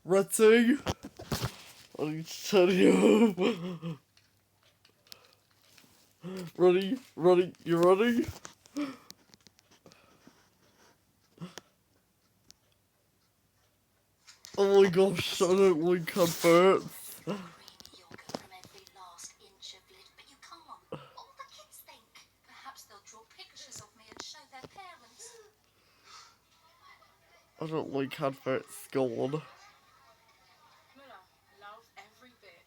Ready? I need to turn you. Ready? Ready? You ready? Oh my gosh, I don't like adverts. I don't like adverts, go on. Mula, love every bit.